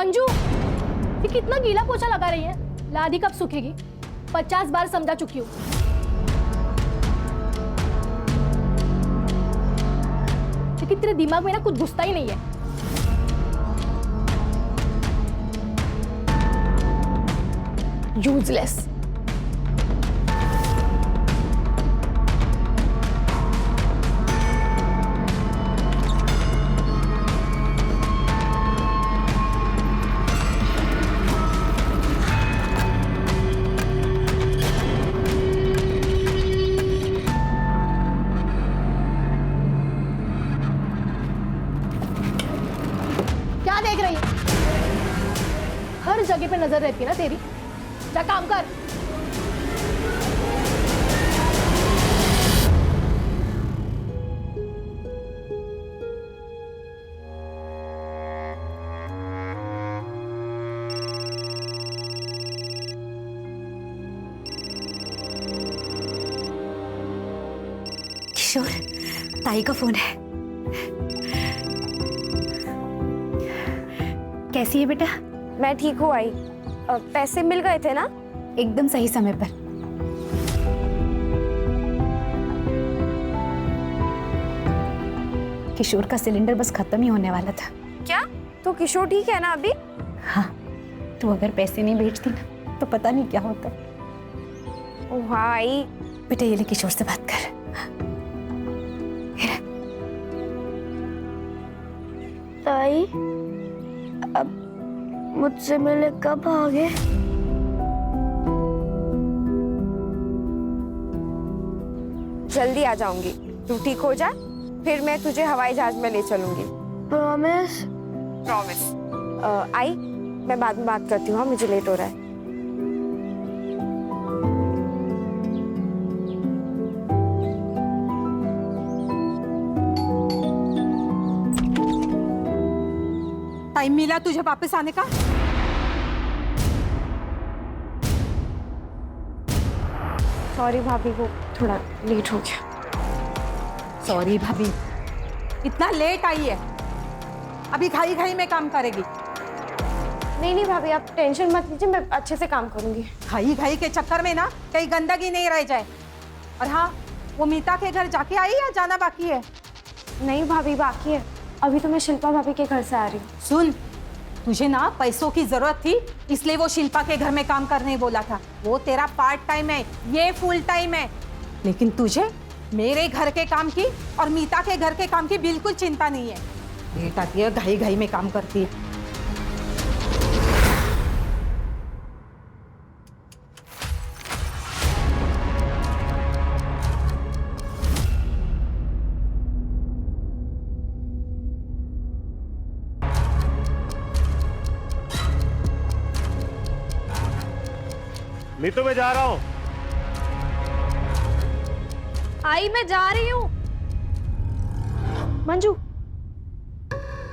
मंजू, ये कितना गीला पोछा लगा रही है? लादी कब सूखेगी? 50 बार समझा चुकी हूँ। लेकिन तेरे दिमाग में ना कुछ घुसता ही नहीं है। यूजलेस। क्या देख रही है? हर जगह पे नजर रहती है ना तेरी। जा काम कर। किशोर, ताई का फोन है। कैसी है बेटा? मैं ठीक हूँ आई। पैसे मिल गए थे ना? एकदम सही समय पर। किशोर का सिलेंडर बस खत्म ही होने वाला था। क्या? तो किशोर ठीक है ना अभी? हाँ, तू अगर पैसे नहीं भेजती ना तो पता नहीं क्या होता। ओह आई। बेटा ये ले, किशोर से बात कर। ताई, अब मुझसे मिले कब आओगे? जल्दी आ जाऊंगी। तू ठीक हो जा, फिर मैं तुझे हवाई जहाज में ले चलूंगी। प्रॉमिस? प्रॉमिस। आई, मैं बाद में बात करती हूँ। हाँ, मुझे लेट हो रहा है। टाइम मिला तुझे वापस आने का? सॉरी भाभी, वो थोड़ा लेट हो गया। सॉरी भाभी, इतना लेट आई है, अभी घाई घाई में काम करेगी। नहीं भाभी, आप टेंशन मत लीजिए, मैं अच्छे से काम करूंगी। घाई घाई के चक्कर में ना कहीं गंदगी नहीं रह जाए। और हाँ, वो मीता के घर जाके आई या जाना बाकी है? नहीं भाभी, बाकी है। अभी तो मैं शिल्पा भाभी के घर से आ रही हूँ। सुन, तुझे ना पैसों की जरूरत थी, इसलिए वो शिल्पा के घर में काम करने बोला था। वो तेरा पार्ट टाइम है, ये फुल टाइम है। लेकिन तुझे मेरे घर के काम की और मीता के घर के काम की बिल्कुल चिंता नहीं है। लेट आती है, घाई घाई में काम करती है। नीतू, मैं जा रहा हूँ। आई, मैं जा रही हूँ। मंजू,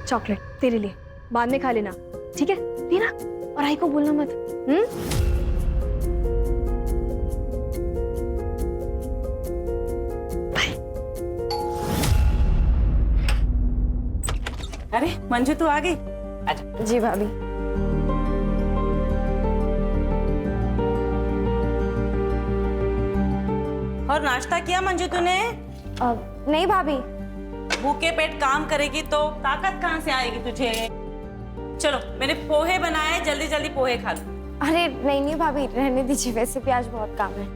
चॉकलेट तेरे लिए, बाद में खा लेना, ठीक है? लेना, और आई को बोलना मत। बाय। अरे मंजू, तू आ गई? अच्छा। जी भाभी। और नाश्ता किया मंजू तूने? नहीं भाभी। भूखे पेट काम करेगी तो ताकत कहाँ से आएगी तुझे? चलो, मैंने पोहे बनाए, जल्दी जल्दी पोहे खा लो। अरे नहीं भाभी, रहने दीजिए, वैसे भी आज बहुत काम है।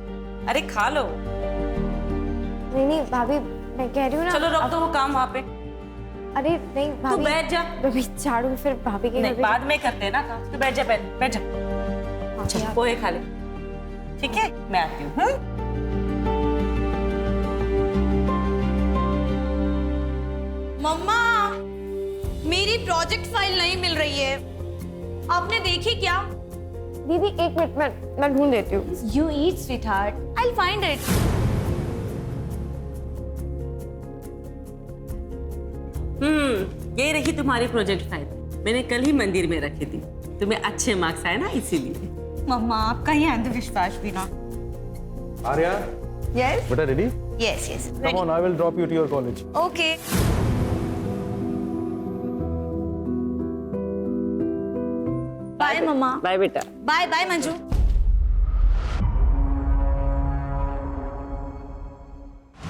अरे खा लो। नहीं भाभी, मैं कह रही हूँ ना। चलो रख दो वो काम वहाँ पे। अरे नहीं तू भाभी, बैठ जा। अभी झाड़ू फिर भाभी के नहीं, घर बाद में करते हैं ना काम। तू बैठ जा, बैठ जा। चलो पोहे खा ले, ठीक है? मैं आती हूँ। मम्मा, मेरी प्रोजेक्ट फाइल नहीं मिल रही है, आपने देखी क्या? दीदी एक मिनट, मैं ढूंढ देती हूँ। You eat, sweetheart. I'll find it. ये रही तुम्हारी प्रोजेक्ट फाइल। मैंने कल ही मंदिर में रखी थी, तुम्हें अच्छे मार्क्स आए ना, इसीलिए। मम्मा, आपका ही अंधविश्वास भी ना। आर्या, Yes. बेटा ready? Yes, yes. Come on, I will drop you to your college. Okay. Bye मम्मा। बाय बेटा। Bye bye Manju.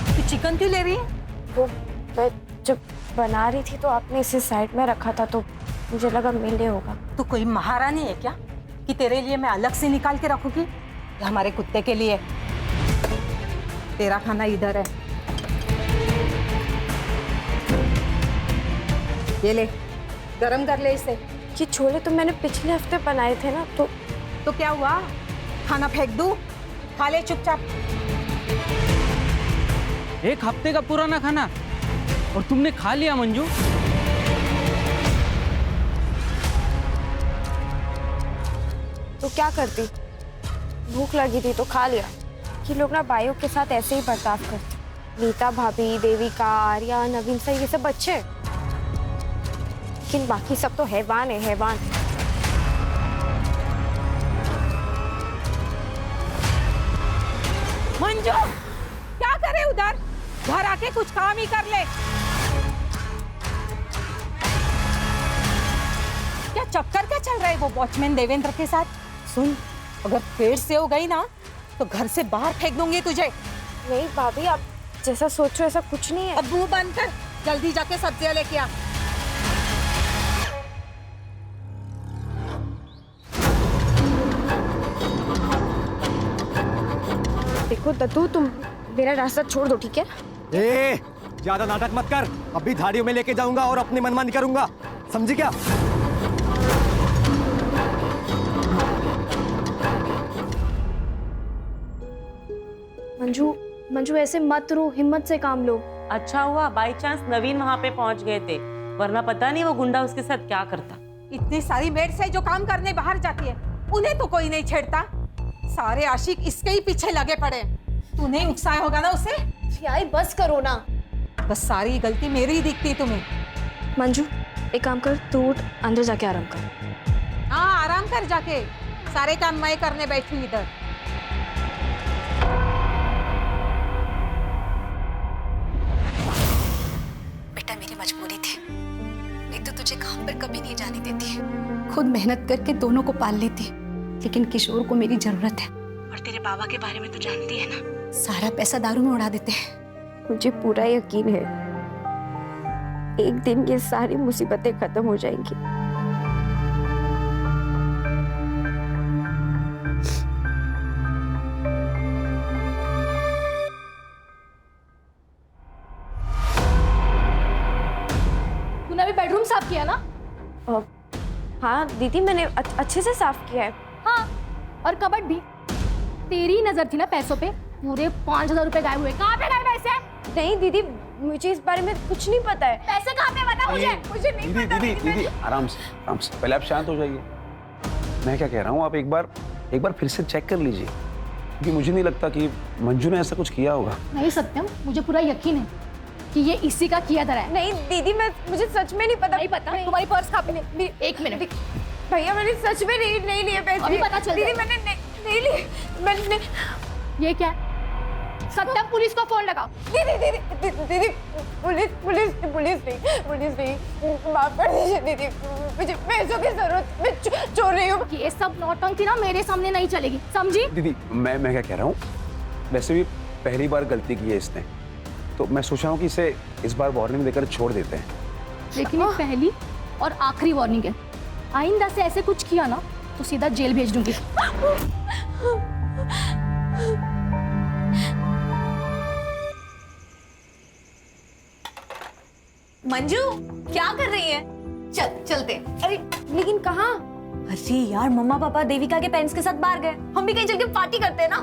तू चिकन क्यों ले रही है? वो मैं जब बना रही थी तो आपने इसे साइड में रखा था तो मुझे लगा मेले होगा। तू कोई महारानी है क्या कि तेरे लिए मैं अलग से निकाल के रखूंगी? ये हमारे कुत्ते के लिए। तेरा खाना इधर है, ये ले, गरम कर ले इसे। ये छोले तो मैंने पिछले हफ्ते बनाए थे ना, तो क्या हुआ, खाना फेंक दूं? खा ले चुपचाप। एक हफ्ते का पुराना खाना और तुमने खा लिया मंजू? तो क्या करती, भूख लगी थी तो खा लिया। ये लोग ना बाइयों के साथ ऐसे ही बर्ताव करते। नीता भाभी, देविका, आर्या, नवीन सर, ये सब बच्चे, लेकिन बाकी सब तो हैवान है, हैवान। मंजू क्या करे उधर? घर आके कुछ काम ही कर ले। क्या चक्कर क्या चल रहा है वो वॉचमैन देवेंद्र के साथ? सुन, अगर फिर से हो गई ना तो घर से बाहर फेंक दूंगी तुझे। नहीं भाभी, आप जैसा सोचो ऐसा कुछ नहीं है। अब मुंह बंद कर, जल्दी जाके सब्जियां लेके आ। देखो दत्तू, तुम मेरा रास्ता छोड़ दो, ठीक है? ए, ज्यादा नाटक मत कर। अभी झाड़ियों में लेके जाऊंगा और अपनी मनमानी करूंगा, समझी क्या? मंजू ऐसे मत रो, हिम्मत से काम लो। अच्छा हुआ बाई चांस नवीन वहां पे पहुंच गए थे, वरना पता नहीं वो गुंडा उसके साथ क्या करता। इतनी सारी मेड्स है जो काम करने बाहर जाती है, उन्हें तो कोई नहीं छेड़ता। सारे आशिक इसके ही पीछे लगे पड़े। तूने उकसाया होगा ना उसे। यार बस करो ना। बस सारी गलती मेरी ही दिखती है तुम्हें। मंजू एक काम कर, तू उठ, अंदर जाके आराम कर। हाँ आराम कर जाके, सारे काम मैं करने बैठी हूँ इधर। बेटा मेरी मजबूरी थी, नहीं तो तुझे काम पर कभी नहीं जाने देती। खुद मेहनत करके दोनों को पाल लेती, लेकिन किशोर को मेरी जरूरत है। और तेरे बाबा के बारे में तो जानती है ना, सारा पैसा दारू में उड़ा देते हैं। मुझे पूरा यकीन है एक दिन ये सारी मुसीबतें खत्म हो जाएंगी। तूने अभी बेडरूम साफ किया ना? हाँ दीदी, मैंने अच्छे से साफ किया है। हाँ, और कबर्ड भी। तेरी नजर थी ना पैसों पे, पूरे 5,000 रुपए गायब हुए। कहाँ पे गए पैसे? नहीं दीदी, मुझे इस बारे में कुछ नहीं पता है। पैसे कहाँ पे बता मुझे नहीं दीदी पता। दीदी दीदी आराम से पहले आप शांत हो जाइए। मैं क्या कह रहा हूँ, आप एक बार फिर से चेक कर लीजिए, क्योंकि मुझे नहीं लगता कि मंजू ने ऐसा कुछ किया होगा। नहीं सत्यम, मुझे पूरा यकीन है कि ये इसी का किया धरा है। नहीं दीदी, मुझे सच में नहीं पता। नहीं पता? तुम्हारी पर्स कहाँ पे? एक मिनट भैया, मैंने सच में नहीं लिए पैसे। अभी पता चल दीदी, जाएगा। मैंने नहीं लिए। मैंने ये क्या है? सत्यम, पुलिस को फोन लगाओ। दीदी, पुलिस नहीं, माफ कर दीजिए दीदी, मुझे पैसों की जरूरत, मैं चोर रही हूँ। ये सब नौटंकी ना मेरे सामने नहीं चलेगी, समझी? दीदी मैं क्या कह रहा हूँ, वैसे भी पहली बार गलती की है इसने, तो मैं सोच रहा हूँ कि इसे इस बार वार्निंग देकर छोड़ देते हैं। लेकिन ये पहली और आखिरी वार्निंग है। आइंदा से ऐसे कुछ किया ना तो सीधा जेल भेज दूंगी। मंजू क्या कर रही है? चलते। अरे लेकिन कहाँ? अरे यार, मम्मा पापा देविका के पेरेंट्स के साथ बाहर गए, हम भी कहीं चल के पार्टी करते हैं ना।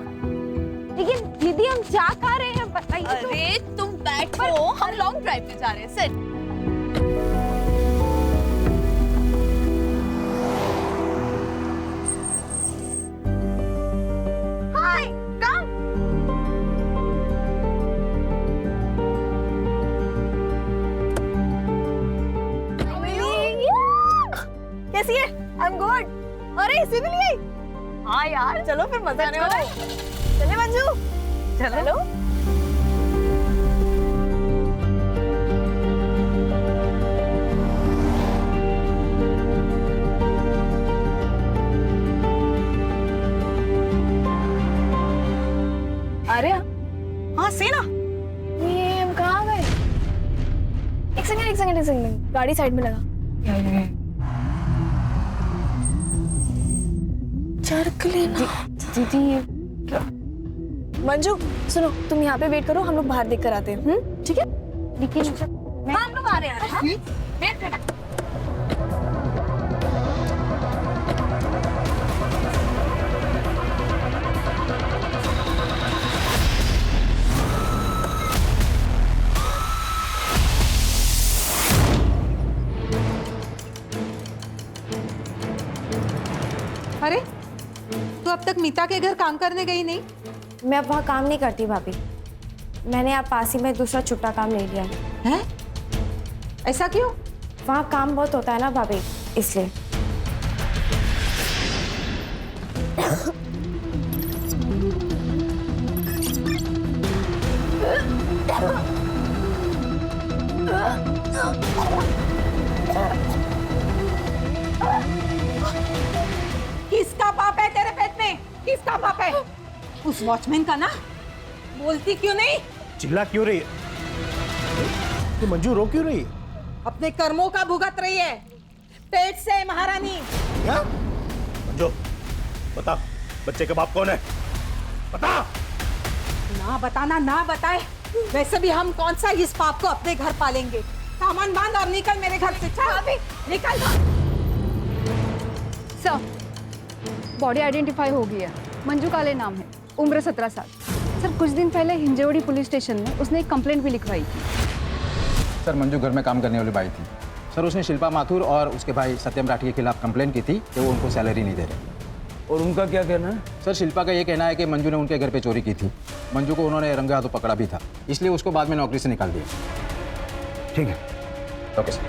लेकिन दीदी, हम जा कहाँ रहे हैं बताइए तो। अरे तुम बैठो, हम लॉन्ग ड्राइव पे जा रहे हैं। सिट। हाय, कम। कैसी है? I am good. अरे इसी में लिए? हाँ यार, चलो फिर मजा आने वाला है। चले मंजू, चलो। आर्या, हाँ सेना, ये हम कहाँ गए? एक सेकंड, गाड़ी साइड में लगा। चरक लेना। दीदी क्या? मंजू सुनो, तुम यहाँ पे वेट करो, हम लोग बाहर देख कर आते हैं। ठीक है? लेकिन हम लोग आ रहे हैं। अरे तू अब तक मीता के घर काम करने गई नहीं? मैं अब वहाँ काम नहीं करती भाभी, मैंने आप पास ही में दूसरा छुट्टा काम ले लिया है। हैं? ऐसा क्यों? वहाँ काम बहुत होता है ना भाभी, इसलिए। किसका पाप है तेरे पेट में? किसका पाप है? उस वॉचमैन का ना? बोलती क्यों नहीं? चिल्ला क्यों रही है? तो मंजू रो क्यों रही है? अपने कर्मों का भुगत रही है, पेट से महारानी। क्या? मंजू बता, बच्चे का बाप कौन है? बता। ना बताना ना बताए, वैसे भी हम कौन सा इस पाप को अपने घर पालेंगे। सामान बांध और निकल मेरे घर से। चल निकल। सर, बॉडी आइडेंटिफाई हो गई है। मंजू काले नाम है, उम्र 17 साल। सर कुछ दिन पहले हिंजवड़ी पुलिस स्टेशन में उसने एक कंप्लेंट भी लिखवाई थी। सर मंजू घर में काम करने वाली बाई थी सर। उसने शिल्पा माथुर और उसके भाई सत्यम राठी के खिलाफ कंप्लेंट की थी कि वो उनको सैलरी नहीं दे रहे। और उनका क्या कहना है? सर शिल्पा का ये कहना है कि मंजू ने उनके घर पे चोरी की थी। मंजू को उन्होंने रंगे हाथों पकड़ा भी था, इसलिए उसको बाद में नौकरी से निकाल दिया। ठीक है, ओके सर।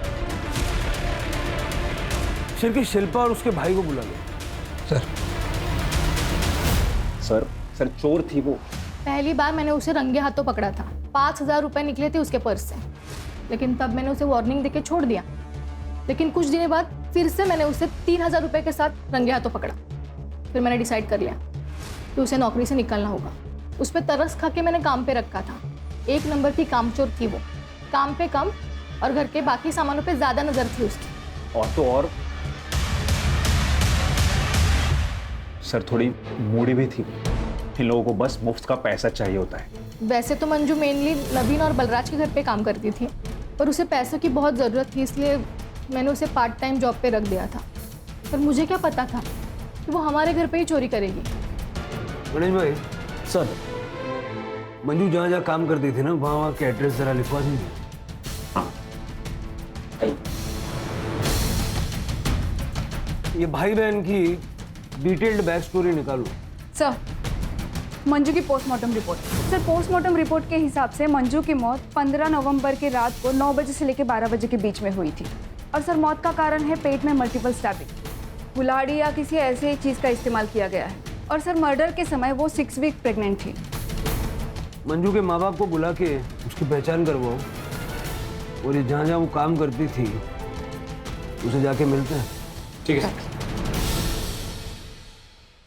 सिर्फ शिल्पा और उसके भाई को बुला लो। सर चोर थी वो। पहली बार मैंने उसे रंगे हाथों पकड़ा था, 5,000 रुपए निकले थे उसके पर्स से, लेकिन तब मैंने उसे वार्निंग देके छोड़ दिया। लेकिन कुछ दिनों बाद फिर से मैंने उसे 3,000 रुपए के साथ रंगे हाथों पकड़ा। फिर मैंने डिसाइड कर लिया कि उसे नौकरी से निकालना होगा। उस पर तरस खा के मैंने काम पे रखा था। 1 नंबर की कामचोर थी वो, काम पे कम और घर के बाकी सामानों पे ज्यादा नजर थी उसकी। और तो और सर थोड़ी मूडी भी थी। इन लोगों को बस मुफ्त का पैसा चाहिए होता है। वैसे तो मंजू मेनली नवीन और बलराज के घर पे काम करती थी, पर उसे पैसों की बहुत ज़रूरत थी, इसलिए मैंने उसे पार्ट टाइम जॉब पे रख दिया था। पर मुझे क्या पता था कि वो हमारे घर पे ही चोरी करेगी। गणेश भाई सर, मंजू जहाँ जहाँ काम करती थी ना, वहाँ के एड्रेस जरा लिखवा दीजिए। ये भाई बहन की डिटेल्ड बैक स्टोरी निकालो। सर मंजू की postmortem report. Sir postmortem report के हिसाब से मंजू की मौत 15 नवंबर की रात को 9 बजे से लेकर 12 बजे के बीच में हुई थी। और सर मौत का कारण है पेट में मल्टीपल स्टैबिंग, कुल्हाड़ी या किसी ऐसे चीज़ का इस्तेमाल किया गया है। और सर मर्डर के समय वो 6 वीक प्रेग्नेंट थी। मंजू के माँ बाप को बुला के उसकी पहचान करवाओ, और ये जहाँ जहाँ वो काम करती थी उसे जाके मिलते हैं। ठीक है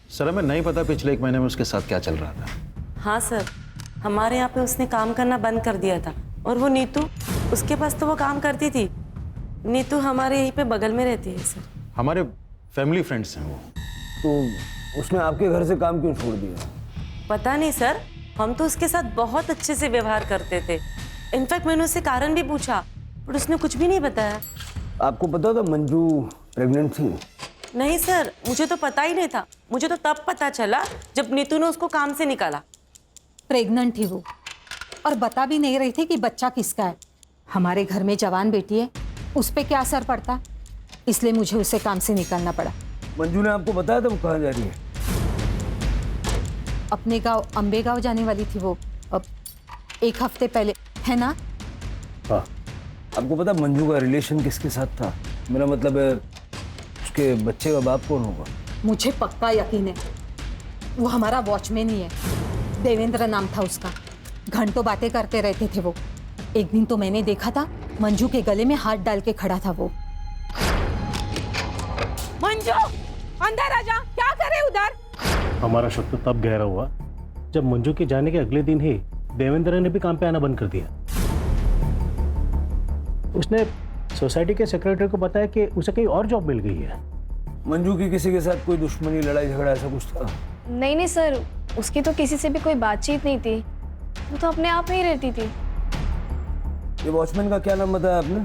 सर। हमें नहीं पता पिछले 1 महीने में उसके साथ क्या चल रहा था। हाँ सर, हमारे यहाँ पे उसने काम करना बंद कर दिया था। और वो नीतू, उसके पास तो वो काम करती थी। नीतू हमारे यहीं पे बगल में रहती है सर। हमारे फैमिली फ्रेंड्स हैं वो। तो उसने आपके घर से काम क्यों छोड़ दिया? पता नहीं सर, हम तो उसके साथ बहुत अच्छे से व्यवहार करते थे। इनफैक्ट मैंने उससे कारण भी पूछा, पर उसने कुछ भी नहीं बताया। आपको पता था मंजू प्रेग्नेंट थी? नहीं सर, मुझे तो पता ही नहीं था। मुझे तो तब पता चला जब नीतू ने उसको काम से निकाला। प्रेग्नेंट थी वो, और बता भी नहीं रही थी कि बच्चा किसका है। हमारे घर में जवान बेटी है, उस पर क्या असर पड़ता, इसलिए मुझे उसे काम से निकालना पड़ा। मंजू ने आपको बताया था वो कहाँ जा रही है? अपने गांव अम्बे गांव जाने वाली थी वो, अब 1 हफ्ते पहले, है ना? हाँ। आपको पता मंजू का रिलेशन किसके साथ था? मेरा मतलब है उसके बच्चे का बाप कौन होगा? मुझे पक्का यकीन है वो हमारा वॉचमैन ही है। देवेंद्र नाम था उसका। घंटों बातें करते रहते थे वो। एक दिन तो मैंने देखा था मंजू के गले में हाथ डाल के खड़ा था वो। मंजू अंदर आ जा, क्या करे उधर? हमारा शक तो तब गहरा हुआ जब मंजू के जाने के अगले दिन ही देवेंद्र ने भी काम पे आना बंद कर दिया। उसने सोसाइटी के सेक्रेटरी को बताया कि उसे कहीं और जॉब मिल गई है। मंजू की किसी के साथ कोई दुश्मनी, लड़ाई झगड़ा ऐसा कुछ था? नहीं नहीं सर, उसकी तो किसी से भी कोई बातचीत नहीं थी, वो तो अपने आप में ही रहती थी। ये वॉचमैन का क्या नाम बताया आपने?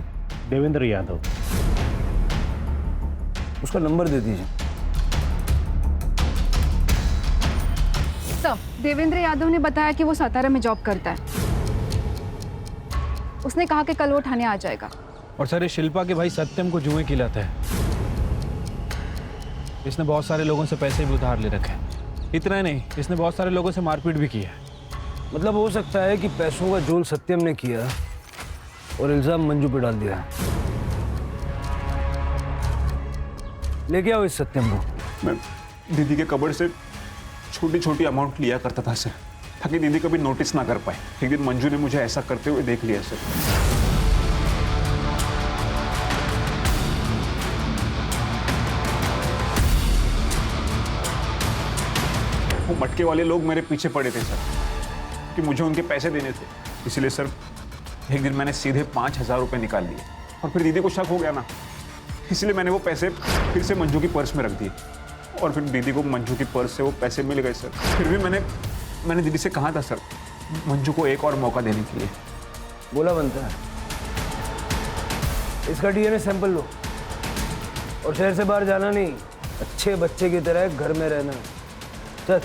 देवेंद्र यादव। उसका नंबर दे दीजिए। सर, देवेंद्र यादव ने बताया कि वो सातारा में जॉब करता है। उसने कहा कि कल वो थाने आ जाएगा। और सर, ये शिल्पा के भाई सत्यम को जुए खिलाता है। इसने बहुत सारे लोगों से पैसे भी उधार ले रखे हैं। इतना नहीं, इसने बहुत सारे लोगों से मारपीट भी की है। मतलब हो सकता है कि पैसों का जोल सत्यम ने किया और इल्जाम मंजू पे डाल दिया। लेके आओ इस सत्यम को। मैं दीदी के कबड़ से छोटी छोटी अमाउंट लिया करता था सर, ताकि दीदी कभी नोटिस ना कर पाए। एक दिन मंजू ने मुझे ऐसा करते हुए देख लिया सर। वो मटके वाले लोग मेरे पीछे पड़े थे सर, कि मुझे उनके पैसे देने थे। इसलिए सर एक दिन मैंने सीधे 5,000 रुपये निकाल लिए और फिर दीदी को शक हो गया ना, इसलिए मैंने वो पैसे फिर से मंजू की पर्स में रख दिए और फिर दीदी को मंजू की पर्स से वो पैसे मिल गए सर। फिर भी मैंने दीदी से कहा था सर, मंजू को एक और मौका देने के लिए। बोला बनता है। इसका डीएनए सैंपल लो और शहर से बाहर जाना नहीं, अच्छे बच्चे की तरह घर में रहना। चल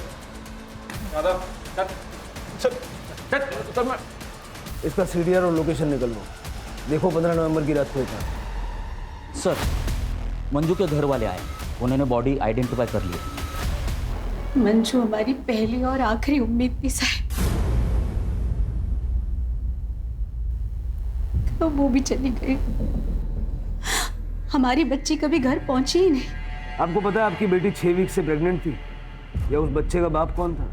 इसका सीडीआर और लोकेशन निकल लो। देखो 15 नवंबर की रात को था। सर, मंजू के घर वाले आए, उन्होंने बॉडी आइडेंटिफाई कर ली। मंजू हमारी पहली और आखिरी उम्मीद थी साहब, तो वो भी चली गई। हमारी बच्ची कभी घर पहुंची ही नहीं। आपको पता है आपकी बेटी 6 वीक से प्रेग्नेंट थी? या उस बच्चे का बाप कौन था?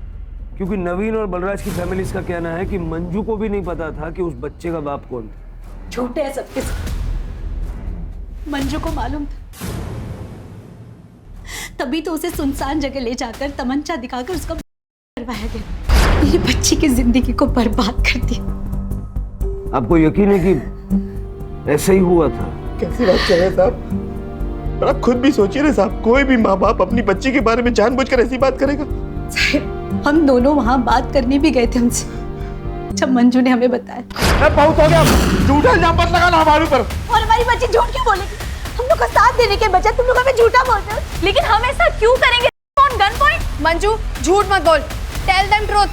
क्योंकि नवीन और बलराज की फैमिली का कहना है कि मंजू को भी नहीं पता था कि उस बच्चे का बाप कौन था। झूठे है सबके सब। मंजू को मालूम था, तभी तो उसे सुनसान जगह ले जाकर तमंचा दिखाकर उसका करवाया गया। मेरी बच्ची की जिंदगी को बर्बाद कर दिया। आपको यकीन है कि ऐसे ही हुआ था? कैसी बात कर रहे हैं साहब? आप खुद भी सोचिए ना साहब, कोई भी माँ बाप अपनी बच्ची के बारे में जानबूझकर ऐसी बात करेगा? साहब, हम दोनों वहां बात करने भी गए थे उनसे, जब मंजू ने हमें बताया। बहुत हो गया, झूठा इल्जाम मत लगाना हमारे ऊपर। और हमारी बच्ची झूठ क्यों बोलेगी? हम लोग का साथ देने के बजाय तुम लोग हमें झूठा बोलते हो। लेकिन हम ऐसा क्यों करेंगे? On gun point? मंजू झूठ मत बोल, टेल देम ट्रूथ।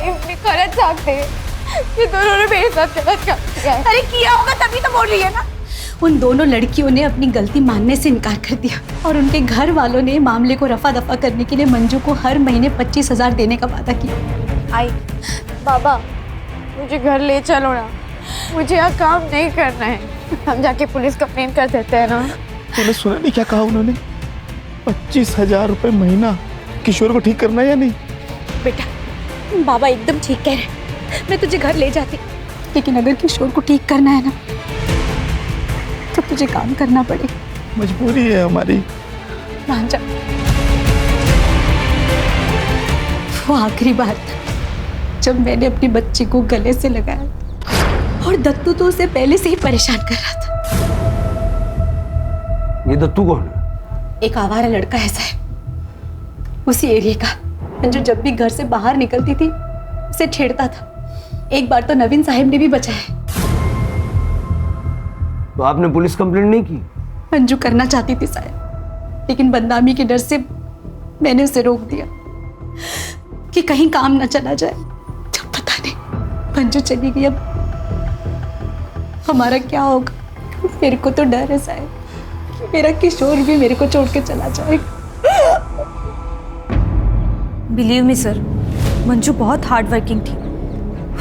गलत सकते ये दोनों ने मेरे साथ गलत किया है। अरे किया होगा तभी तो बोल रही है ना। उन दोनों लड़कियों ने अपनी गलती मानने से इनकार कर दिया और उनके घर वालों ने मामले को रफा दफा करने के लिए मंजू को हर महीने 25,000 देने का वादा किया। आई बाबा, मुझे घर ले चलो ना, मुझे यहाँ काम नहीं करना है। हम जाके पुलिस कंप्लेन कर देते हैं ना। तूने सुना नहीं क्या कहा उन्होंने? 25,000 रुपए महीना। किशोर को ठीक करना है या नहीं? बेटा, बाबा एकदम ठीक कह रहे हैं, मैं तुझे घर ले जाती, लेकिन अगर किशोर को ठीक करना है ना तो तुझे काम करना पड़ेगा। मजबूरी है हमारी। मान जा। वो आखिरी बार था जब मैंने अपनी बच्ची को गले से लगाया और दत्तू तो उसे पहले से ही परेशान कर रहा था। ये दत्तू कौन है? एक आवारा लड़का ऐसा है उसी एरिया का, जो जब भी घर से बाहर निकलती थी उसे छेड़ता था। एक बार तो नवीन साहब ने भी बचाया। तो आपने पुलिस कंप्लेंट नहीं की? मंजू करना चाहती थी साहब, लेकिन बदनामी के डर से मैंने उसे रोक दिया कि कहीं काम ना चला जाए। जब पता नहीं मंजू चली गई, अब हमारा क्या होगा? मेरे को तो डर है साहब कि मेरा किशोर भी मेरे को छोड़ के चला जाएगा। बिलीव मी सर, मंजू बहुत हार्ड वर्किंग थी,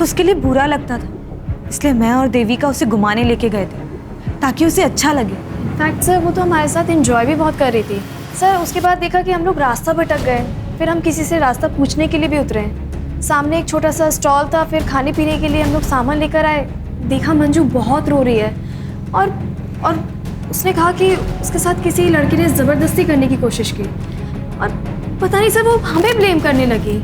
उसके लिए बुरा लगता था, इसलिए मैं और देविका उसे घुमाने लेके गए थे ताकि उसे अच्छा लगे। फैक्ट सर, वो तो हमारे साथ एंजॉय भी बहुत कर रही थी सर। उसके बाद देखा कि हम लोग रास्ता भटक गए, फिर हम किसी से रास्ता पूछने के लिए भी उतरे। सामने एक छोटा सा स्टॉल था, फिर खाने पीने के लिए हम लोग सामान लेकर आए। देखा मंजू बहुत रो रही है और उसने कहा कि उसके साथ किसी लड़के ने ज़बरदस्ती करने की कोशिश की और पता नहीं सर वो हमें ब्लेम करने लगी।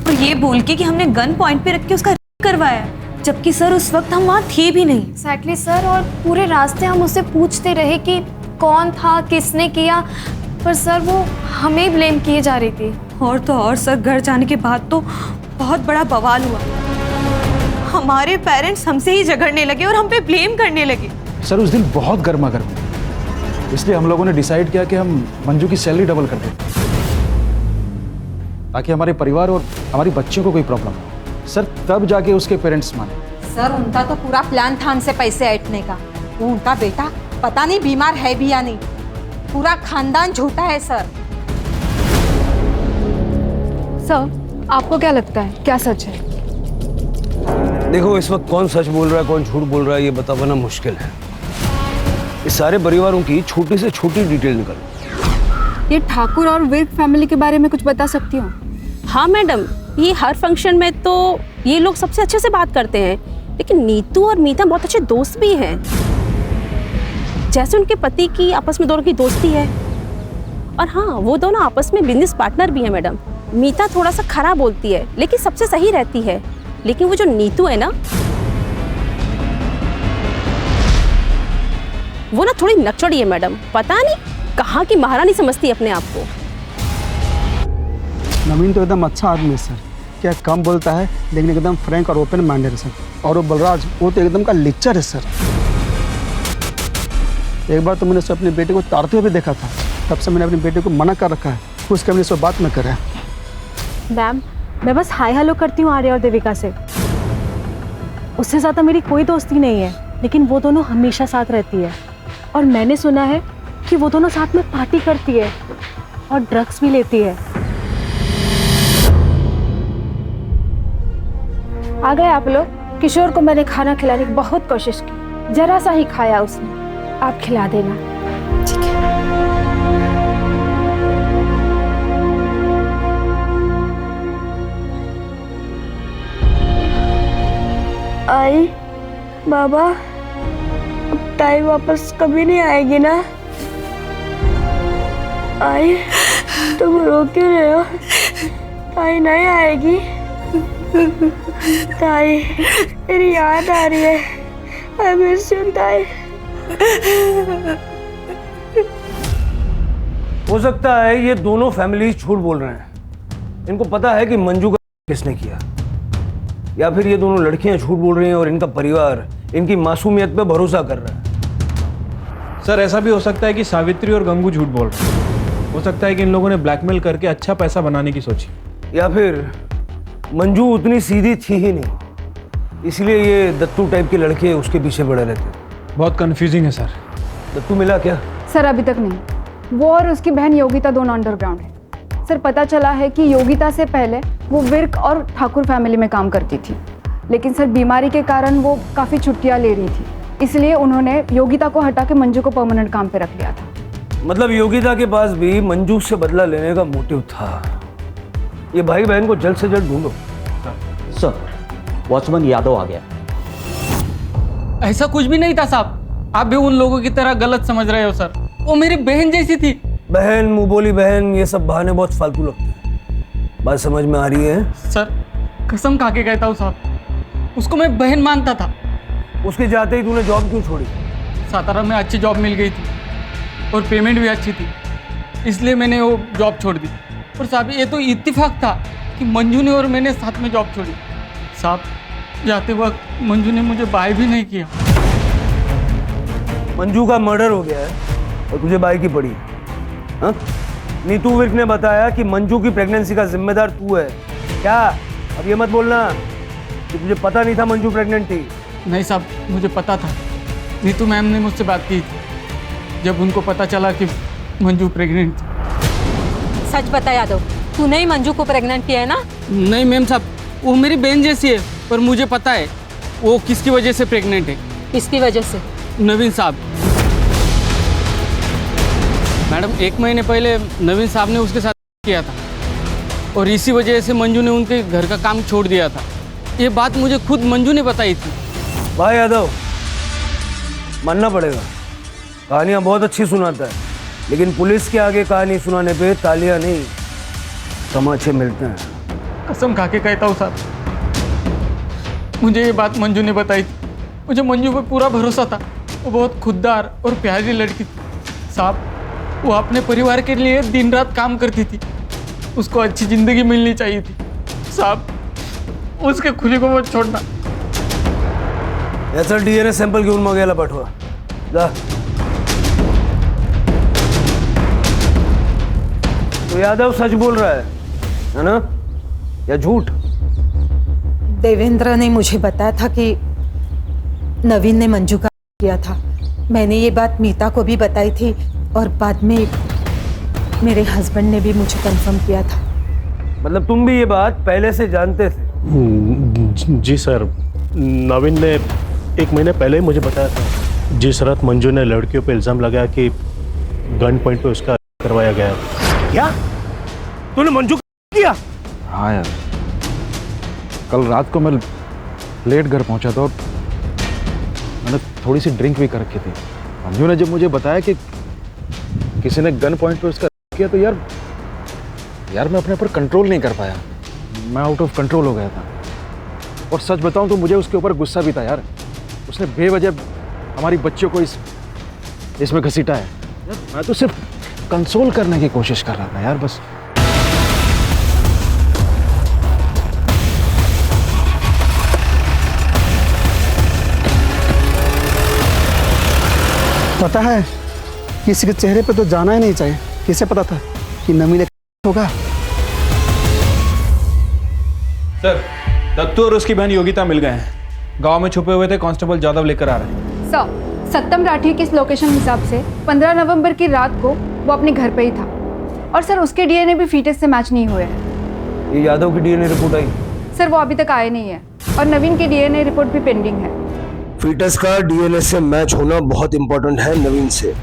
और ये बोल के कि हमने गन पॉइंट पे रख के उसका करवाया, जबकि सर उस वक्त हम वहाँ थे भी नहीं। एक्जैक्टली सर, और पूरे रास्ते हम उससे पूछते रहे कि कौन था, किसने किया, पर सर वो हमें ब्लेम किए जा रही थी। और तो और सर, घर जाने के बाद तो बहुत बड़ा बवाल हुआ। हमारे पेरेंट्स हमसे ही झगड़ने लगे और हम पे ब्लेम करने लगे। सर उस दिन बहुत गर्मा गर्म, इसलिए हम लोगों ने डिसाइड किया कि हम मंजू की सैलरी डबल कर दें, ताकि हमारे परिवार और हमारी बच्चियों को कोई प्रॉब्लम हो। सर तब जाके उसके पेरेंट्स माने। सर उनका तो पूरा प्लान था हमसे पैसे ऐंठने का। वो उनका बेटा पता नहीं बीमार है भी या नहीं, पूरा खानदान झूठा है सर। सर आपको क्या लगता है, क्या सच है? देखो, इस वक्त कौन सच बोल रहा है कौन झूठ बोल रहा है ये बता पाना मुश्किल है। इस सारे परिवारों की छोटी से छोटी डिटेल निकालो। ये ठाकुर और विर्क फैमिली के बारे में कुछ बता सकती हो? हाँ मैडम, ये हर फंक्शन में तो ये लोग सबसे अच्छे से बात करते हैं, लेकिन नीतू और मीता बहुत अच्छे दोस्त भी हैं। जैसे उनके पति की आपस में दोनों की दोस्ती है। और हाँ, वो दोनों आपस में बिजनेस पार्टनर भी हैं मैडम। मीता थोड़ा सा खराब बोलती है लेकिन सबसे सही रहती है, लेकिन वो जो नीतू है ना, वो ना थोड़ी नकचड़ी है मैडम। पता नहीं कहाँ की महारानी समझती है अपने आप को। नवीन तो एकदम अच्छा आदमी है सर, क्या कम बोलता है लेकिन एकदम फ्रैंक और ओपन माइंडेड है सर। और वो बलराज, वो तो एकदम का लिच्चर है सर। एक बार तो मैंने उसे अपने बेटे को तारते हुए भी देखा था, तब से मैंने अपने बेटे को मना कर रखा है, उसके हमने सब बात न करें। मैम, मैं बस हाय हेलो करती हूँ आर्या और देविका से, उससे ज़्यादा मेरी कोई दोस्ती नहीं है, लेकिन वो दोनों हमेशा साथ रहती है। और मैंने सुना है कि वो दोनों साथ में पार्टी करती है और ड्रग्स भी लेती है। आ गए आप लोग। किशोर को मैंने खाना खिलाने की बहुत कोशिश की, जरा सा ही खाया उसने। आप खिला देना। ठीक है। आई बाबा, अब ताई वापस कभी नहीं आएगी ना? आई तुम रो क्यों रहे हो? ताई नहीं आएगी? ताई मेरी याद आ रही है। आई मिस यू ताई। हो सकता है ये दोनों फैमिली झूठ बोल रहे हैं। इनको पता है कि मंजू का किसने किया, या फिर ये दोनों लड़कियां झूठ बोल रही हैं और इनका परिवार इनकी मासूमियत पे भरोसा कर रहा है। सर ऐसा भी हो सकता है कि सावित्री और गंगू झूठ बोल रहे हैं। हो सकता है कि इन लोगों ने ब्लैकमेल करके अच्छा पैसा बनाने की सोची, या फिर मंजू उतनी सीधी थी ही नहीं, इसलिए ये दत्तू टाइप के लड़के उसके पीछे पड़े रहते। बहुत कंफ्यूजिंग है सर। दत्तू मिला क्या? सर अभी तक नहीं। वो और उसकी बहन योगिता दोनों अंडरग्राउंड है। सर पता चला है कि योगिता से पहले वो विर्क और ठाकुर फैमिली में काम करती थी, लेकिन सर बीमारी के कारण वो काफ़ी छुट्टियां ले रही थी, इसलिए उन्होंने योगिता को हटा के मंजू को परमानेंट काम पे रख लिया था। मतलब योगिता के पास भी मंजू से बदला लेने का मोटिव था। ये भाई बहन को जल्द से जल्द ढूंढो। सर वॉचमैन यादव आ गया। ऐसा कुछ भी नहीं था साहब, आप भी उन लोगों की तरह गलत समझ रहे हो सर। वो मेरी बहन जैसी थी। बहन, मुंह बोली बहन, ये सब बहाने बहुत फालतू लगते हैं। बात समझ में आ रही है? सर कसम खा के कहता हूँ साहब, उसको मैं बहन मानता था। उसके जाते ही तूने जॉब क्यों छोड़ी? सातारा में अच्छी जॉब मिल गई थी और पेमेंट भी अच्छी थी, इसलिए मैंने वो जॉब छोड़ दी। और साहब ये तो इत्तेफाक था कि मंजू ने और मैंने साथ में जॉब छोड़ी। साहब जाते वक्त मंजू ने मुझे बाय भी नहीं किया। मंजू का मर्डर हो गया है और तुझे बाय की पड़ी। हाँ? नीतू विर्क ने बताया कि मंजू की प्रेगनेंसी का जिम्मेदार तू है। क्या? अब ये मत बोलना कि तुझे पता नहीं था मंजू प्रेग्नेंट थी। नहीं साहब, मुझे पता था। नीतू मैम ने मुझसे बात की थी जब उनको पता चला कि मंजू प्रेग्नेंट थी। सच बता यादव, तूने ही मंजू को प्रेग्नेंट किया है ना? नहीं मैम साहब, वो मेरी बहन जैसी है, पर मुझे पता है वो किसकी वजह से प्रेग्नेंट है। किसकी वजह से? नवीन साहब। मैडम 1 महीने पहले नवीन साहब ने उसके साथ किया था और इसी वजह से मंजू ने उनके घर का काम छोड़ दिया था। ये बात मुझे खुद मंजू ने बताई थी। भाई यादव, मानना पड़ेगा, कहानियाँ बहुत अच्छी सुनाता है, लेकिन पुलिस के आगे कहानी सुनाने पे तालियां नहीं तमाचे मिलते हैं। कसम खा के कहता हूँ साहब, मुझे ये बात मंजू ने बताई थी। मुझे मंजू पे पूरा भरोसा था। वो बहुत खुददार और प्यारी लड़की थी साहब। वो अपने परिवार के लिए दिन रात काम करती थी। उसको अच्छी जिंदगी मिलनी चाहिए थी साहब। उसके खुली को मत छोड़ना। याचा DNA सॅम्पल घेऊन मग याला पाठवा जा। तो यादव सच बोल रहा है ना, या झूठ? देवेंद्र ने मुझे बताया था कि नवीन ने मंजू का किया था। मैंने ये बात मीता को भी बताई थी और बाद में मेरे हस्बैंड ने भी मुझे कंफर्म किया था। मतलब तुम भी ये बात पहले से जानते थे? जी सर, नवीन ने 1 महीने पहले ही मुझे बताया था। जिस रात मंजू ने लड़कियों पे इल्ज़ाम लगाया कि गन पॉइंट पे उसका करवाया गया। क्या तूने मंजू किया? हाँ यार, कल रात को मैं लेट घर पहुंचा था और मैंने थोड़ी सी ड्रिंक भी कर रखी थी। मंजू ने जब मुझे बताया कि किसी ने गन पॉइंट पे उसका किया तो यार मैं अपने ऊपर कंट्रोल नहीं कर पाया। मैं आउट ऑफ कंट्रोल हो गया था। और सच बताऊं तो मुझे उसके ऊपर गुस्सा भी था यार। उसने बेवजह हमारी बच्चियों को इसमें घसीटा है। मैं तो सिर्फ कंसोल करने की कोशिश कर रहा था यार, बस। पता है, किसी के चेहरे पे तो जाना ही नहीं चाहिए। किसे पता था कि नवीन होगा? सर, दत्तू और उसकी बहन योगिता मिल गए हैं। गांव में छुपे हुए थे, कांस्टेबल जादव लेकर आ रहे हैं। सर, सत्यम राठी के इस लोकेशन हिसाब से 15 नवंबर की रात को वो अपने घर पे ही था। और सर, उसके DNA भी फीटस से मैच नहीं हुए हैं। ये यादव की DNA रिपोर्ट आई? सर, वो अभी तक आए नहीं है। और नवीन की DNA रिपोर्ट भी पेंडिंग है। फीटस का DNA से मैच होना बहुत इंपॉर्टेंट है नवीन से।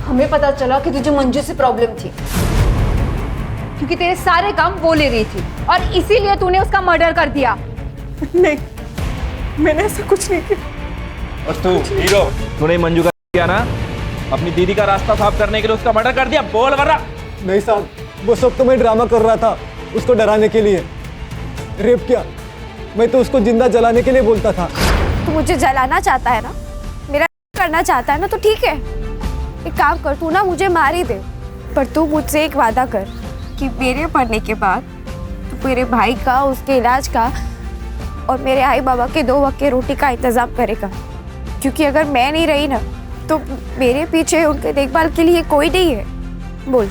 हमें पता चला कि तुझे मंजू से प्रॉब्लम थी, क्योंकि तेरे सारे काम वो ले रही थी और इसीलिए तूने उसका मर्डर कर दिया। नहीं, मैंने ऐसा कुछ नहीं किया। और तू हीरो, तूने मंजू का किया ना? अपनी दीदी का रास्ता साफ करने के लिए उसका मर्डर कर दिया। बोल वरना। नहीं साहब, वो सब तो मैं ड्रामा कर रहा था उसको डराने के लिए। रेप किया, मैं तो उसको जिंदा जलाने के लिए बोलता था। तू मुझे जलाना चाहता है ना, मेरा करना चाहता है ना, तो ठीक है। एक काम कर, तू ना मुझे मार ही दे, पर तू मुझसे एक वादा कर कि मेरे मरने के बाद तू मेरे भाई का, उसके इलाज का और मेरे आई बाबा के 2 वक्त के रोटी का इंतजाम करेगा। क्योंकि अगर मैं नहीं रही ना, तो मेरे पीछे उनके देखभाल के लिए कोई नहीं है। बोल,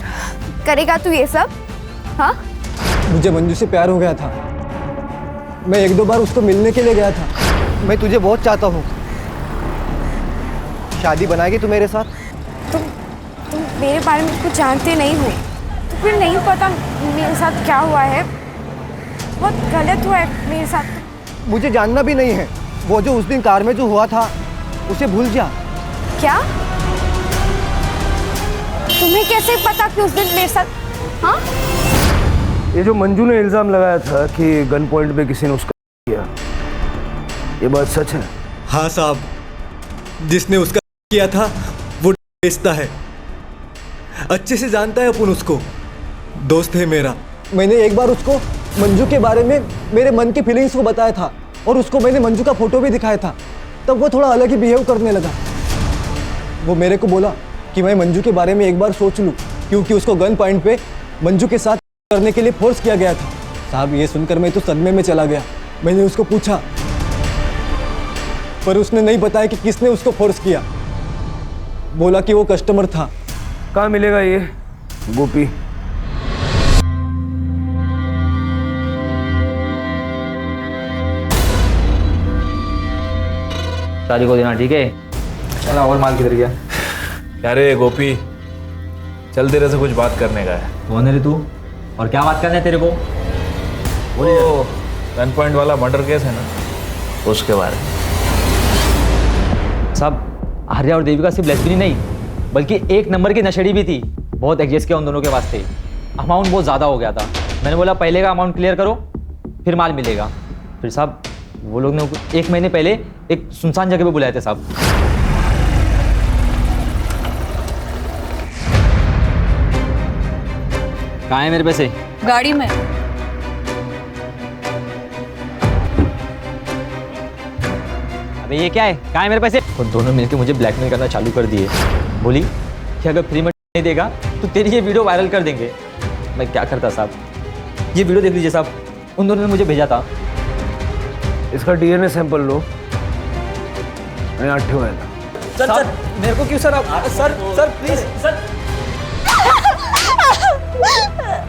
करेगा तू ये सब? हाँ, मुझे मंजू से प्यार हो गया था। मैं 1-2 बार उसको मिलने के लिए गया था। मैं तुझे बहुत चाहता हूँ। शादी बनाएगी तू मेरे साथ? तुम मेरे बारे में कुछ जानते नहीं हो, तो फिर नहीं पता मेरे साथ क्या हुआ है। बहुत गलत हुआ है मेरे साथ। मुझे जानना भी नहीं है। वो जो उस दिन कार में जो हुआ था उसे भूल जा। क्या? तुम्हें कैसे पता कि उस दिन मेरे साथ? हाँ, ये जो मंजू ने इल्जाम लगाया था कि गन पॉइंट पे किसी ने उसका किया, ये बात सच है? हाँ साहब, जिसने उसका किया था वो बेचता है। अच्छे से जानता है अपन उसको, दोस्त है मेरा। मैंने एक बार उसको मंजू के बारे में मेरे मन की फीलिंग्स को बताया था और उसको मैंने मंजू का फोटो भी दिखाया था। तब वो थोड़ा अलग ही बिहेव करने लगा। वो मेरे को बोला कि मैं मंजू के बारे में एक बार सोच लूं, क्योंकि उसको गन पॉइंट पे मंजू के साथ करने के लिए फोर्स किया गया था। साहब, ये सुनकर मैं तो सदमे में चला गया। मैंने उसको पूछा, पर उसने नहीं बताया कि किसने उसको फोर्स किया। बोला कि वो कस्टमर था। कहाँ मिलेगा ये गोपी? शादी को देना, ठीक है? चला, और माल किधर गया? क्या रे गोपी, चल तेरे से कुछ बात करने का है। कौन है रे तू, और क्या बात करना है तेरे को? वो गन पॉइंट वाला मर्डर केस है ना, उसके बारे में। साहब, आर्या और देविका सिर्फ लेस्बियन नहीं, बल्कि 1 नंबर की नशेड़ी भी थी। बहुत एडजस्ट किया उन दोनों के वास्ते। अमाउंट बहुत ज़्यादा हो गया था। मैंने बोला पहले का अमाउंट क्लियर करो, फिर माल मिलेगा। फिर साहब, वो लोग ने 1 महीने पहले एक सुनसान जगह पे बुलाए थे साहब। कहाँ है मेरे पैसे? गाड़ी में। अबे ये क्या है, कहाँ है मेरे पैसे? और दोनों मिलकर मुझे ब्लैकमेल करना चालू कर दिए। बोली कि अगर फ्री में नहीं देगा तो तेरी ये वीडियो वायरल कर देंगे। मैं क्या करता साहब, ये वीडियो देख लीजिए साहब, उन दोनों ने मुझे भेजा था। इसका डीएनए सैंपल लो, मैं आठ हुआ था। सर मेरे को क्यों सर आप सर प्लीज सर।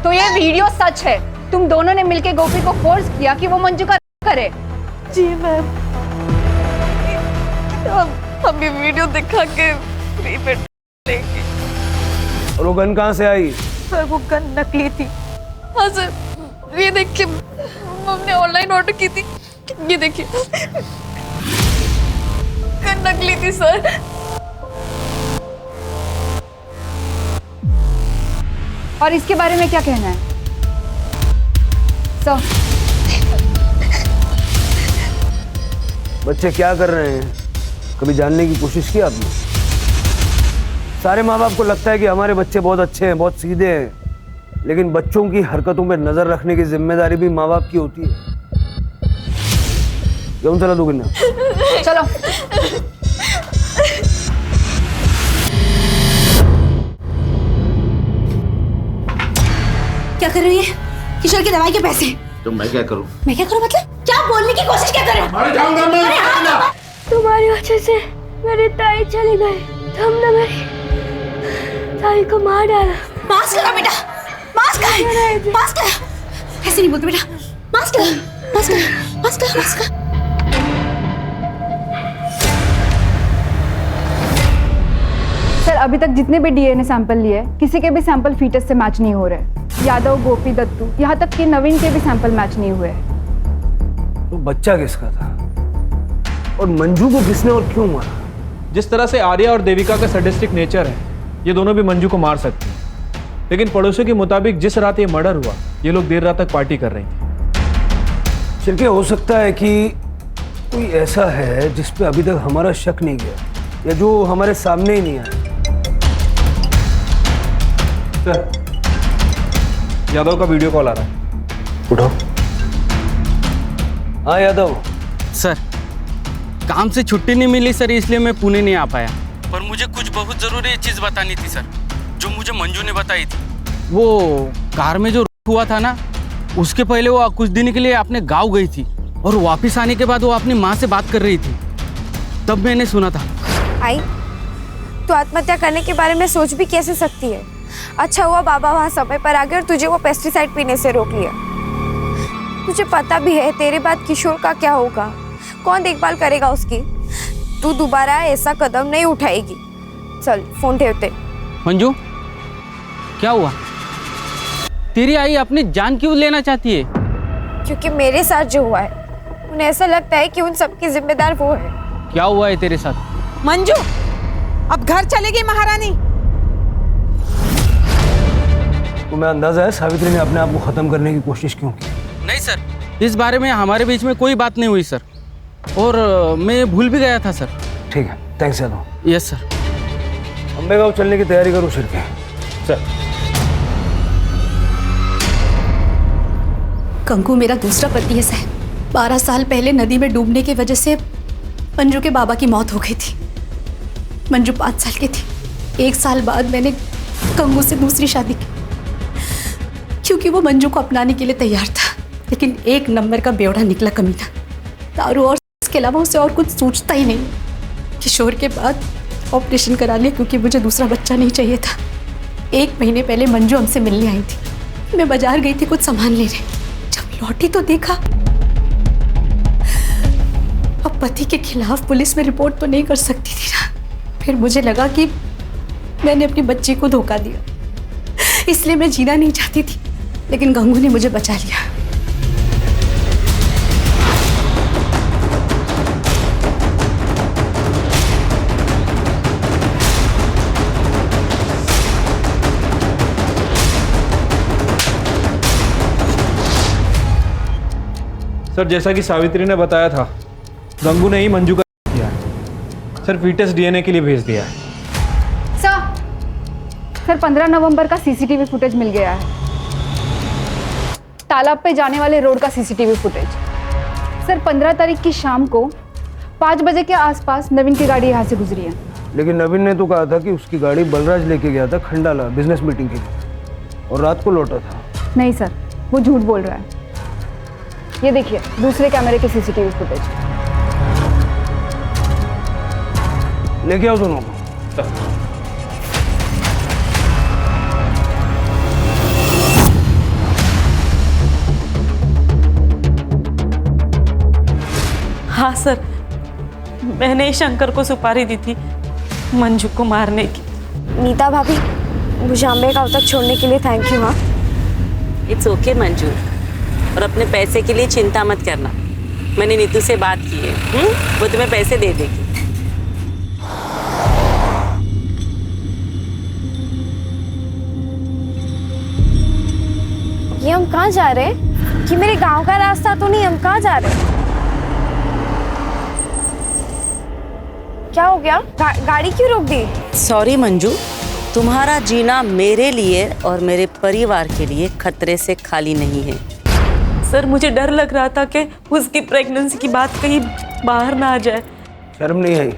तो ये वीडियो सच है? तुम दोनों ने मिलके गोपी को फोर्स किया कि वो मंजू का करे? जी मैम, हम ये वीडियो दिखा के फ्री में लेंगे। और वो गन कहाँ से आई? सर वो गन नकली थी। हाँ सर, ये देखिए हमने ऑनलाइन ऑर्डर की थी, ये देखिए गन नकली थी सर। और इसके बारे में क्या कहना है सर? बच्चे क्या कर रहे हैं, कभी जानने की कोशिश की आपने? सारे माँ बाप को लगता है कि हमारे बच्चे बहुत अच्छे हैं, बहुत सीधे हैं, लेकिन बच्चों की हरकतों पर नजर रखने की जिम्मेदारी भी माँ बाप की होती है। क्यों चला दूंगी ना? चलो। क्या कर रही है? किशोर की दवाई के पैसे। तो मैं क्या करूं? मैं क्या करूं मतलब? क्या बोलने की कोशिश क्या कर रहे हो? मर जाऊंगा मैं। तुम्हारी वजह से मेरी ताई चली गई, तुमने मेरी ताई को मार डाला। मास्क लगा बेटा, मास्क है, मास्क लगा। ऐसे नहीं बोलते बेटा, मास्क लगा, मास्क लगा, मास्क लगा, मास्क लगा। सर अभी तक जितने भी डीएनए सैंपल लिए किसी के भी सैंपल फीटस से मैच नहीं हो रहे। यादव, गोपी, दत्तू, यहाँ तक कि नवीन के भी सैंपल मैच नहीं हुए। तो बच्चा किसका था और मंजू को किसने और क्यों मारा? जिस तरह से आर्या और देविका का सैडिस्टिक नेचर है, ये दोनों भी मंजू को मार सकते हैं। लेकिन पड़ोसियों के मुताबिक जिस रात ये मर्डर हुआ, ये लोग देर रात तक पार्टी कर रही थी। चल के हो सकता है कि कोई ऐसा है जिस पे अभी तक हमारा शक नहीं गया, या जो हमारे सामने ही नहीं आया। सर, यादव का वीडियो कॉल आ रहा है, उठाओ। हाँ यादव। सर काम से छुट्टी नहीं मिली सर, इसलिए मैं पुणे नहीं आ पाया। पर मुझे कुछ बहुत ज़रूरी चीज़ बतानी थी सर, जो मुझे मंजू ने बताई थी। वो कार में जो हुआ था ना, उसके पहले वो कुछ दिन के लिए अपने गांव गई थी, और वापस आने के बाद वो अपनी माँ से बात कर रही थी, तब मैंने सुना था। आई, तू आत्महत्या करने के बारे में सोच भी कैसे सकती है? अच्छा हुआ बाबा वहाँ समय पर आ गए और तुझे वो पेस्टिसाइड पीने से रोक लिया। तुझे पता भी है तेरे बाद किशोर का क्या होगा, कौन देखभाल करेगा उसकी? तू दोबारा ऐसा कदम नहीं उठाएगी। चल फोन ठेवते। मंजू, क्या हुआ? तेरी आई अपनी जान क्यों लेना चाहती है? क्योंकि मेरे साथ जो हुआ है, उन्हें ऐसा लगता है कि उन सबकी जिम्मेदार वो है। क्या हुआ है तेरे साथ? मंजू, अब घर चलेगी महारानी। तुम्हें अंदाजा है सावित्री ने अपने आप को खत्म करने की कोशिश क्यों की? नहीं सर, इस बारे में हमारे बीच में कोई बात नहीं हुई सर, और मैं भूल भी गया था सर। ठीक है, thanks Yadav. Yes sir. Ambe गाँव चलने की तैयारी करो शिरके। सर। कंकु मेरा दूसरा पति है साहब। 12 साल पहले नदी में डूबने की वजह से मंजू के बाबा की मौत हो गई थी। मंजू 5 साल की थी। 1 साल बाद मैंने कंकु से दूसरी शादी की, क्योंकि वो मंजू को अपनाने के लिए तैयार था। लेकिन 1 नंबर का बेवड़ा निकला कमीना। दारू और इसके अलावा उसे और कुछ सोचता ही नहीं। किशोर के बाद ऑपरेशन करा लिया, क्योंकि मुझे दूसरा बच्चा नहीं चाहिए था। 1 महीने पहले मंजू हमसे मिलने आई थी। मैं बाजार गई थी कुछ सामान लेने। जब लौटी तो देखा, अब पति के खिलाफ पुलिस में रिपोर्ट तो नहीं कर सकती थी ना। फिर मुझे लगा कि मैंने अपनी बच्ची को धोखा दिया, इसलिए मैं जीना नहीं चाहती थी। लेकिन गंगू ने मुझे बचा लिया। सर, जैसा कि सावित्री ने बताया था, गंगू ने ही मंजू का किया है। सर, फीटस डीएनए के लिए भेज दिया है। सर 15 नवंबर का सीसीटीवी फुटेज मिल गया है। तालाब पे जाने वाले रोड का सीसीटीवी फुटेज। सर 15 तारीख की शाम को 5 बजे के आसपास नवीन की गाड़ी यहाँ से गुजरी है। लेकिन नवीन ने तो कहा था कि उसकी गाड़ी बलराज लेके गया था खंडाला बिजनेस मीटिंग के लिए और रात को लौटा था। नहीं सर, वो झूठ बोल रहा है। ये देखिए दूसरे कैमरे के सीसीटीवी फुटेज। लेके आओ दोनों को। हाँ सर, मैंने ही शंकर को सुपारी दी थी मंजू को मारने की। नीता भाभी, मुझे अम्बे गाँव तक छोड़ने के लिए थैंक यू। हाँ, इट्स ओके मंजू, और अपने पैसे के लिए चिंता मत करना। मैंने नीतू से बात की है, वो तुम्हें पैसे दे देगी। ये हम कहाँ जा रहे हैं? कि मेरे गांव का रास्ता तो नहीं, हम कहाँ जा रहे हैं? क्या हो गया? गाड़ी क्यों रोक दी? सॉरी मंजू, तुम्हारा जीना मेरे लिए और मेरे परिवार के लिए खतरे से खाली नहीं है। सर, मुझे डर लग रहा था कि उसकी प्रेगनेंसी की बात कहीं बाहर ना आ जाए। शर्म नहीं आई?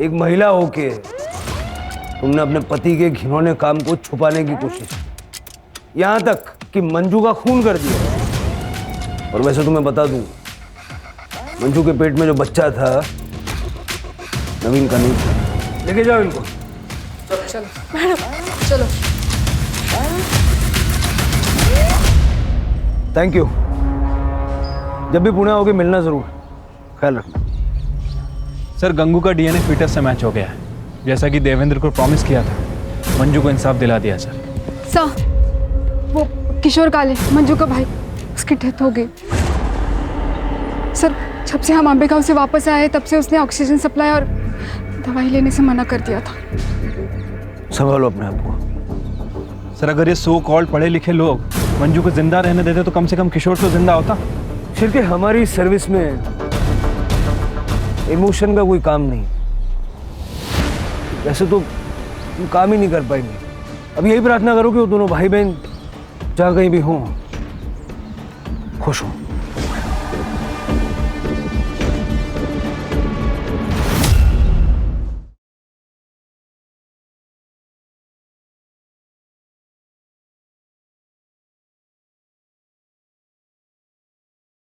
एक महिला होके तुमने अपने पति के घिनौने काम को छुपाने की कोशिश, यहाँ तक कि मंजू का खून कर दिया। और वैसे तुम्हें बता दूं, मंजू के पेट में जो बच्चा था नवीन का नहीं था। लेके जाओ इनको। चलो मैडम, चलो। Thank you. जब भी पुणे आओगे मिलना जरूर, ख्याल रखना। सर, गंगू का डीएनए फीटस से मैच हो गया है, जैसा कि देवेंद्र को प्रॉमिस किया था। मंजू को इंसाफ दिला दिया सर। सर, वो किशोर काले, मंजू का भाई, उसकी डेथ हो गई। सर, जब से हम अम्बे गाँव से वापस आए तब से उसने ऑक्सीजन सप्लाई और दवाई लेने से मना कर दिया था। संभालो अपने आप को। सर, अगर ये सो कॉल्ड पढ़े लिखे लोग मंजू को जिंदा रहने देते तो कम से कम किशोर तो जिंदा होता। फिर के हमारी सर्विस में इमोशन का कोई काम नहीं। वैसे तो तुम काम ही नहीं कर पाएंगे। अब यही प्रार्थना करो कि वो दोनों भाई बहन जहाँ कहीं भी हों खुश हों।